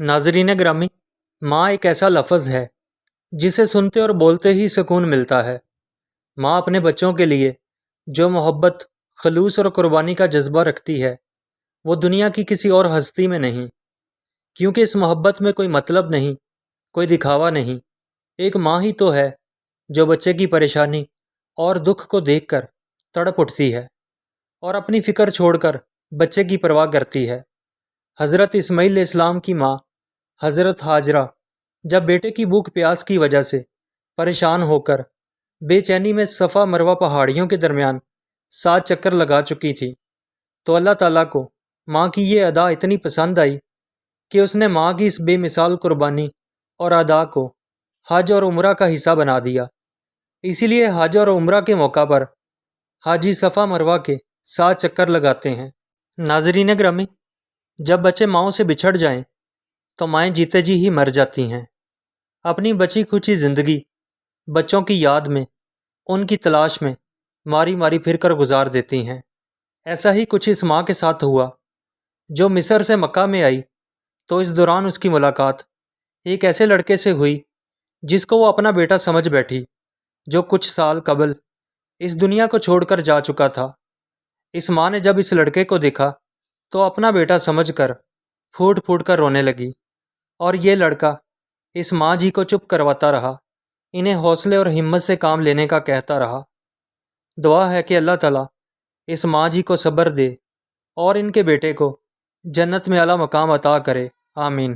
ناظرین گرامی، ماں ایک ایسا لفظ ہے جسے سنتے اور بولتے ہی سکون ملتا ہے۔ ماں اپنے بچوں کے لیے جو محبت، خلوص اور قربانی کا جذبہ رکھتی ہے وہ دنیا کی کسی اور ہستی میں نہیں، کیونکہ اس محبت میں کوئی مطلب نہیں، کوئی دکھاوا نہیں۔ ایک ماں ہی تو ہے جو بچے کی پریشانی اور دکھ کو دیکھ کر تڑپ اٹھتی ہے اور اپنی فکر چھوڑ کر بچے کی پرواہ کرتی ہے۔ حضرت اسماعیل علیہ السلام کی ماں حضرت ہاجرہ جب بیٹے کی بھوک پیاس کی وجہ سے پریشان ہو کر بے چینی میں صفا مروہ پہاڑیوں کے درمیان 7 چکر لگا چکی تھی، تو اللہ تعالیٰ کو ماں کی یہ ادا اتنی پسند آئی کہ اس نے ماں کی اس بے مثال قربانی اور ادا کو حج اور عمرہ کا حصہ بنا دیا۔ اسی لیے حج اور عمرہ کے موقع پر حاجی صفا مروہ کے 7 چکر لگاتے ہیں۔ ناظرین گرامی، جب بچے ماؤں سے بچھڑ جائیں تو مائیں جیتے جی ہی مر جاتی ہیں۔ اپنی بچی کھچی زندگی بچوں کی یاد میں، ان کی تلاش میں ماری ماری پھر کر گزار دیتی ہیں۔ ایسا ہی کچھ اس ماں کے ساتھ ہوا جو مصر سے مکہ میں آئی، تو اس دوران اس کی ملاقات ایک ایسے لڑکے سے ہوئی جس کو وہ اپنا بیٹا سمجھ بیٹھی، جو کچھ سال قبل اس دنیا کو چھوڑ کر جا چکا تھا۔ اس ماں نے جب اس لڑکے کو دیکھا تو اپنا بیٹا سمجھ کر پھوٹ پھوٹ کر رونے لگی، اور یہ لڑکا اس ماں جی کو چپ کرواتا رہا، انہیں حوصلے اور ہمت سے کام لینے کا کہتا رہا۔ دعا ہے کہ اللہ تعالیٰ اس ماں جی کو صبر دے اور ان کے بیٹے کو جنت میں اعلیٰ مقام عطا کرے، آمین۔